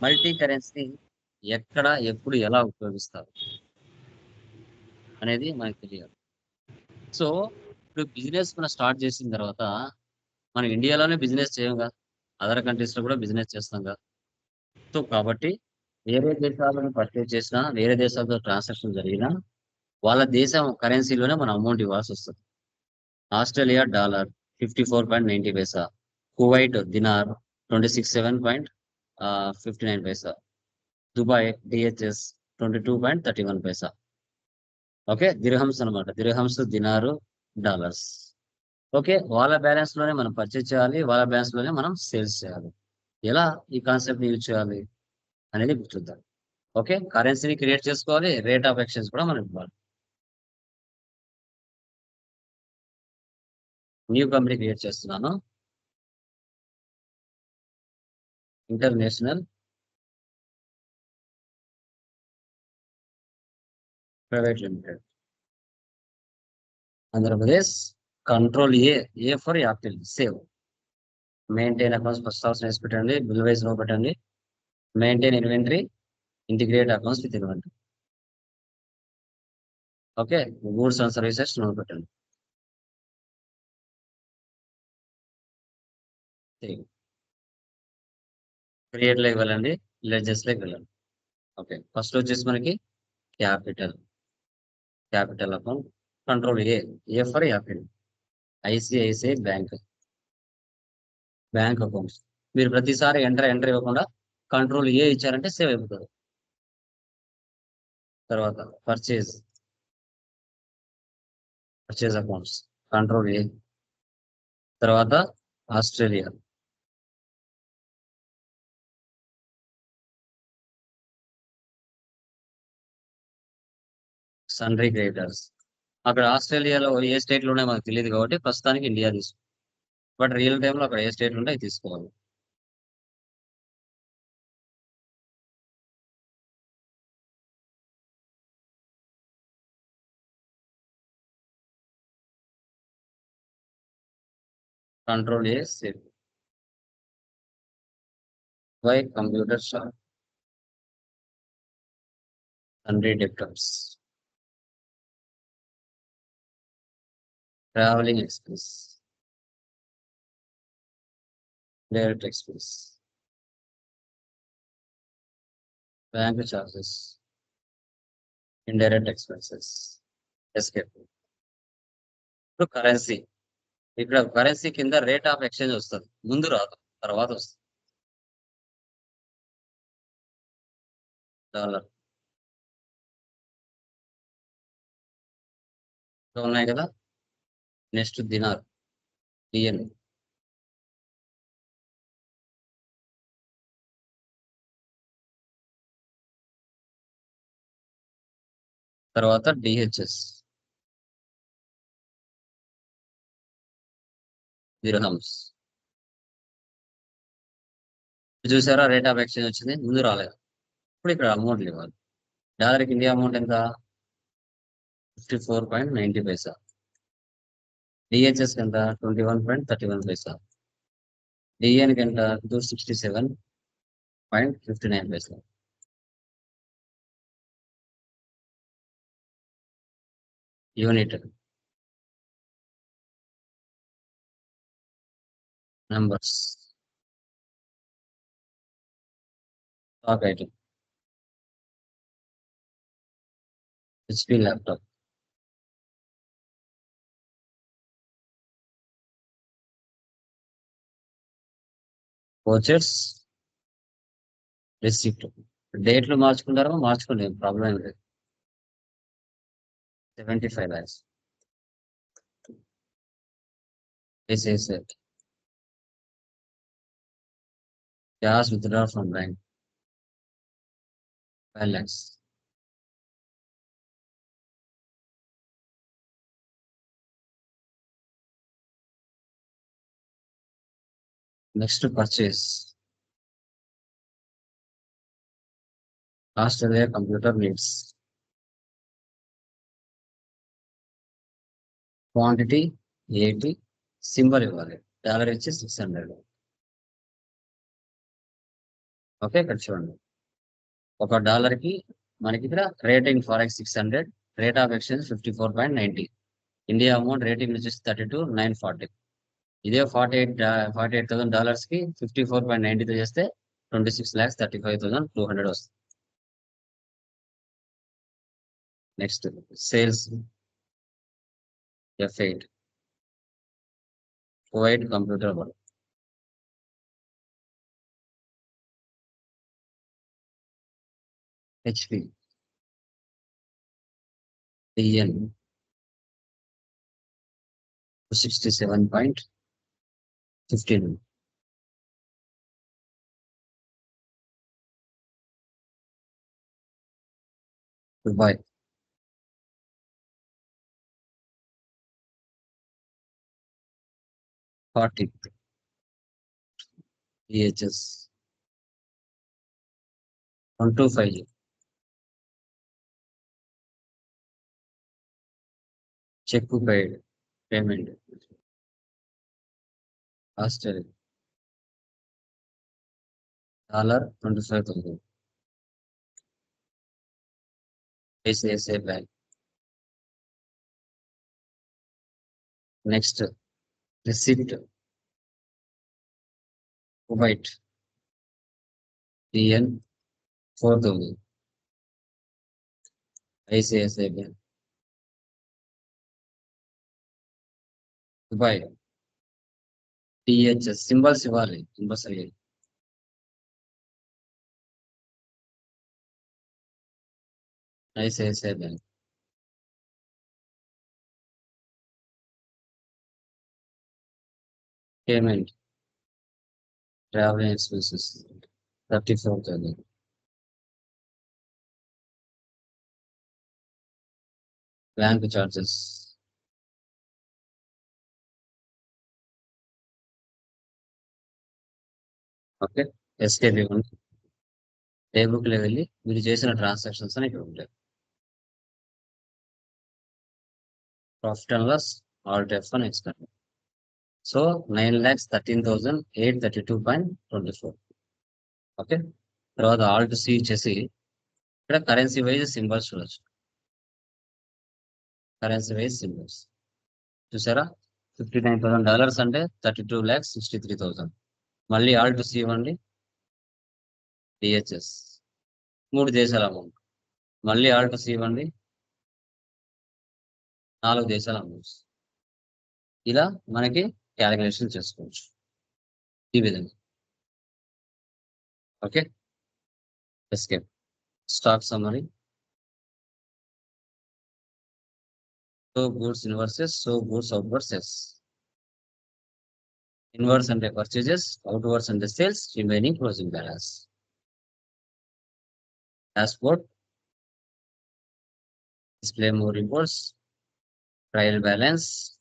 Multi currency ఎక్కడ, ఎప్పుడు, ఎలా ఉపయోగిస్తారు అనేది మనకు తెలియాలి. సో, ఇప్పుడు బిజినెస్ మనం స్టార్ట్ చేసిన తర్వాత, మనం ఇండియాలోనే బిజినెస్ చేయంగా. అదర్ కంట్రీస్‌లో కూడా బిజినెస్ చేస్తాంగా. సో, కాబట్టి వేరే దేశాలను పర్చేజ్ చేసినా, వేరే దేశాలతో ట్రాన్సాక్షన్ జరిగినా, వాళ్ళ దేశం కరెన్సీలోనే మనం అమౌంట్ ఇవ్వాల్సొస్తది. ఆస్ట్రేలియా డాలర్ 54.90 పైసా. కువైట్ దినార్ 26.59 పైసా. దుబాయ్ డీహెచ్ఎస్ 22.31 పైసా. ఓకే. దిర్హమ్స్ అన్నమాట. Dirhams, dinar, dollars. ఓకే. వాళ్ళ బ్యాలెన్స్ లోనే మనం పర్చేజ్ చేయాలి. వాళ్ళ బ్యాలెన్స్ లోనే మనం సేల్స్ చేయాలి. ఎలా ఈ కాన్సెప్ట్‌ని యూజ్ చేయాలి అనేది ఇప్పుడు చూద్దాం. ఓకే. కరెన్సీని క్రియేట్ చేసుకోవాలి. రేట్ ఆఫ్ ఎక్స్‌చేంజ్ కూడా మనం ఇవ్వాలి. న్యూ కంపెనీ క్రియేట్ చేస్తున్నాను. International private limited. Andhra Pradesh. Control A. A for apple. Save. Maintain accounts first option వేసి పెట్టండి. బిల్ వైస్ నో పెట్టండి. Maintain inventory. Integrate accounts with inventory. Okay. Goods and services no పెట్టండి. Save. Create లోకి వెళ్ళండి. Ledgers లోకి వెళ్ళండి. Okay. First వచ్చేసి మనకి capital. Capital account. Control A. A for apple. ICICI bank. Bank accounts. మీరు ప్రతిసారి ఎంటర్ ఇవ్వకుండా కంట్రోల్ ఏ ఇచ్చారంటే సేవ్ అయిపోతుంది. తర్వాత purchase. Purchase accounts. Control A. తర్వాత ఆస్ట్రేలియా. సన్రీ క్రెడిటర్స్. అక్కడ ఆస్ట్రేలియాలో ఏ స్టేట్ లోనే మనకు తెలియదు కాబట్టి ప్రస్తుతానికి ఇండియా తీసుకో. బట్ రియల్ టైమ్ లో అక్కడ ఏ స్టేట్ ఉంటే అది తీసుకోవాలి. Control A save. Y computer shop. Sundry debtors. Travelling expense. Direct expense. Bank charges. Indirect expenses. Escape. ఇప్పుడు కరెన్సీ. ఇక్కడ కరెన్సీ కింద రేట్ ఆఫ్ ఎక్స్చేంజ్ వస్తుంది. ముందు రాదు, తర్వాత వస్తుంది. డాలర్. ఉన్నాయి కదా. Next dinar. డిఎన్. తర్వాత డిహెచ్ఎస్. దిర్హమ్స్. చూసారా రేట్ ఆఫ్ ఎక్స్చేంజ్ వచ్చింది, ముందు రాలేదు. ఇప్పుడు ఇక్కడ అమౌంట్లు ఇవ్వాలి. డాలర్కి ఇండియా అమౌంట్ ఎంత? 54.90 పైసా. డిహెచ్ఎస్ ఎంత? 21.31 పైసా. డిఎన్ కి ఎంత? 267.59 పైసా. Unit. Numbers. Stock item. HP laptop. Vouchers. Receipt. డేట్లు మార్చుకుంటారో మార్చుకోలేదు, ప్రాబ్లం ఏం లేదు. 75 lakhs. Cash withdraw from bank. 5 lakhs. Next purchase. Australia computer needs. Quantity 80. Symbol ఇవ్వాలి. డాలర్ ఇచ్చి 600. ఓకే, ఇక్కడ చూడండి. $1 మనకి ఇక్కడ rating forex 600, rate of exchange 54.90, India amount rating వచ్చేసి 32,940. ఇదే $48,000 కి 54.90తో చేస్తే 26,35,200 వస్తుంది. Next sales F8 Kuwait computer board. HP DN 67.15. Dubai 40. EHS 1250. Cheque paid payment. Australia $25,000. ICICI bank. Next receipt Kuwait DN 4,000. ICICI bank. Dubai THS symbols ఇవ్వాలి, symbols అయ్యాయి. ICICI bank. Payment travel expenses 34,000. Bank charges okay. Escape ఇవ్వండి. Day book లో వెళ్ళి మీరు చేసిన transactions అని ఇక్కడ ఉంటాయి. Profit and loss alt F1 expand. So 9,13,832.24. Okay. తర్వాత ఆల్ట్ C ఇచ్చేసి ఇక్కడ కరెన్సీ వైజ్ సింబల్స్ చూడొచ్చు. కరెన్సీ వైజ్ సింబల్స్ చూసారా? $59,000 అంటే 32,63,000. మళ్ళీ ఆల్ట్ C ఇవ్వండి. DHS 3 దేశాల అమౌంట్. మళ్ళీ ఆల్ట్ C ఇవ్వండి. 4 దేశాల అమౌంట్స్. ఇలా మనకి క్యాలిక్యులేషన్ చేసుకోవచ్చు ఈ విధంగా. Okay. Escape. Stock summary. So goods inwards, so goods outwards. Inwards అంటే పర్చేజెస్, అవుట్వర్స్ అంటే sales, remaining closing balance. Dashboard, display more reports, trial balance,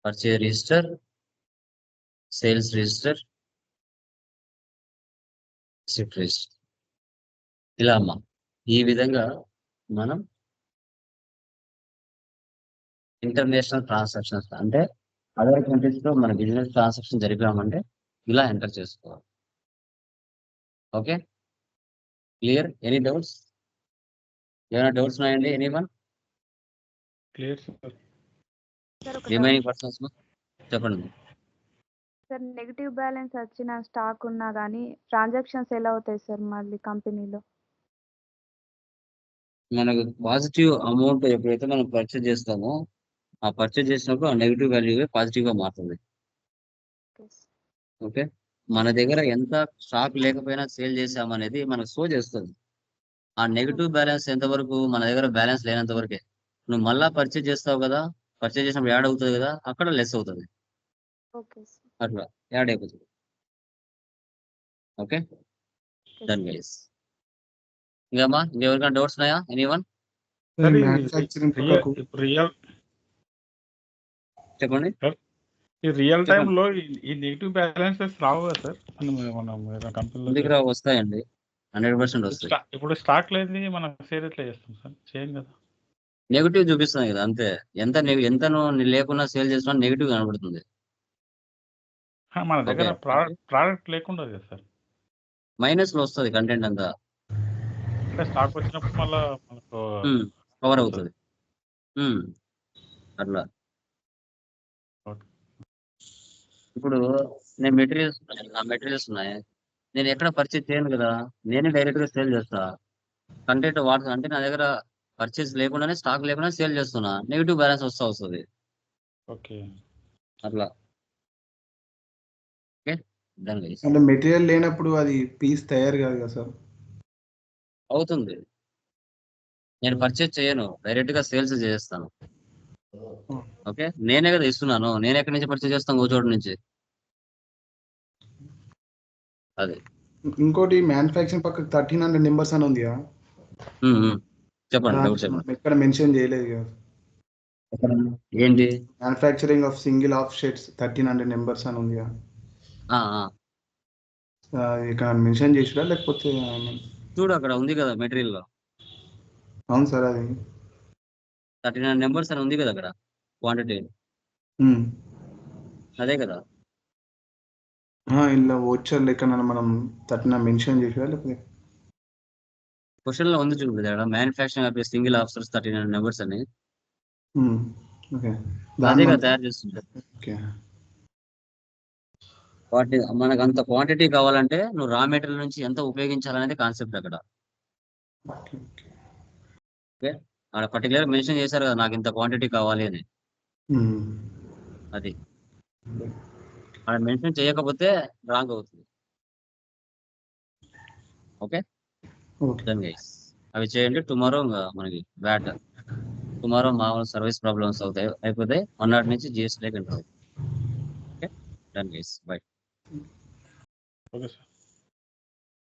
purchase register, sales register, receipt register. ఇలా అమ్మా ఈ విధంగా మనం ఇంటర్నేషనల్ ట్రాన్సాక్షన్స్ అంటే other countries లో మన బిజినెస్ ట్రాన్సాక్షన్ జరిపామంటే ఇలా ఎంటర్ చేసుకోవాలి. Okay, clear? Any doubts? ఏమైనా డౌట్స్ ఉన్నాయండి? Anyone? Clear sir. Remaining persons చెప్పండి. సార్ నెగిటివ్ బ్యాలెన్స్ వచ్చిన స్టాక్ ఉన్నా కానీ ట్రాన్సాక్షన్స్ ఎలా అవుతాయి సార్ మళ్ళీ కంపెనీలో? మనకు పాజిటివ్ అమౌంట్ ఎప్పుడైతే మనం పర్చేజ్ చేస్తామో ఆ పర్చేజ్ చేసినప్పుడు ఆ నెగిటివ్ వాల్యూ పాజిటివ్ గా మారుతుంది. ఓకే, మన దగ్గర ఎంత స్టాక్ లేకపోయినా సేల్ చేసామనేది మనకు షో చేస్తుంది. ఆ నెగిటివ్ బ్యాలెన్స్ ఎంతవరకు? మన దగ్గర బ్యాలెన్స్ లేనంత వరకే. నువ్వు మళ్ళా పర్చేజ్ చేస్తావు కదా, పర్చేజ్ చేసినప్పుడు యాడ్ అవుతుంది కదా, అక్కడ లెస్ అవుతుంది. అట్లా యాడ్ అయిపోతుంది. Okay, done guys. ఇంకమ్మా ఇంకెవరికైనా డౌట్స్ ఉన్నాయా? ఎనీవన్? చెప్పండి. ఈ రియల్ టైమ్ లో ఈ నెగిటివ్ బ్యాలెన్సెస్ రావు కదా సార్ కంపెనీలో? వస్తాయండి, 100% వస్తాయి. ఇప్పుడు స్టాక్ లేని మనం సేల్ ఎట్లా చేస్తాం సార్? చేయం కదా. నెగిటివ్ చూపిస్తుంది కదా అంతే. ఎంత నువ్వు లేకున్నా సేల్ చేస్తున్నా నెగిటివ్ కనబడుతుంది. మన దగ్గర ఓకే ప్రోడక్ట్ లేకుండా కదా సార్. మైనస్ లో వస్తుంది కంటెంట్ అంతా అంటే స్టాక్ వచ్చినప్పుడు మళ్ళా మనకు కవర్ వస్తుంది. అవుతుంది అట్లా ఓకే. ఇప్పుడు నేను మెటీరియల్స్ నా మెటీరియల్స్ ఉన్నాయి, నేను ఎక్కడ పర్చేజ్ చేయను కదా, నేనే డైరెక్ట్ గా సేల్ చేస్తా. కంటెంట్ వాడుతా అంటే నా దగ్గర పర్చేజ్ లేకుండానే స్టాక్ లేకుండా సేల్ చేస్తున్నా, నెగిటివ్ బ్యాలెన్స్ వస్తుంది. ఓకే. అట్లా ఓకే దాని అంటే మెటీరియల్ లేనప్పుడు అది పీస్ తయారు కాదు కదా సార్. అవుతుంది. నేను పర్చేజ్ చేయను, డైరెక్ట్ గా సేల్స్ చేస్తాను. ఓకే నేనే కదా ఇస్తున్నాను, నేను ఎక్కడి నుంచి పర్చేజ్ చేస్తాను, ఓ చోటు నుంచి. అది ఇంకోటి మ్యానుఫ్యాక్చరింగ్ పక్కకు 1300 నెంబర్స్ అని ఉంది కదా, ఉమ్, ఉమ్. చెప్పండి డౌట్ దాంట్లో చెప్పండి. మనం ఎక్కడ మెన్షన్ చేయలేదు కదా. ఏంటి manufacturing of single of sheds 1300 numbers అని ఉంది కదా, ఆ, ఆ. ఇక్కడ మెన్షన్ చేసిరా లేకపోతే చూడు అక్కడ ఉంది కదా మెటీరియల్ లో అవును సార్ అది 39 నెంబర్స్ అని ఉంది కదా అక్కడ క్వాంటిటీ, ఉమ్. అదే కదా. ఇలా వచ్చర్ లెక్క మనం 13 మెన్షన్ చేసిరా లేకపోతే క్వశ్చన్ లో ఉంది చూడు అక్కడ manufacturing of single officers 39 numbers అని, ఓకే అదే దాని కదా తయారు చేస్తుంటారు. ఓకే వాటి మనకు అంత క్వాంటిటీ కావాలంటే నువ్వు రా మెటీరియల్ నుంచి ఎంత ఉపయోగించాలనేది కాన్సెప్ట్ అక్కడ. ఓకే ఓకే అక్కడ పర్టికులర్ మెన్షన్ చేశారు కదా నాకు ఇంత క్వాంటిటీ కావాలి అని, అది అక్కడ మెన్షన్ చేయకపోతే రాంగ్ అవుతుంది. ఓకే ఓకే డన్ గైస్, అవి చేయండి. టుమారో మనకి వ్యాట్, టుమారో మామూలు సర్వీస్ ప్రాబ్లమ్స్ అవుతాయి, అయిపోతే మొన్నటి నుంచి జిఎస్టీ ఎంటర్ అవుతుంది. Okay done guys bye. Okay sir.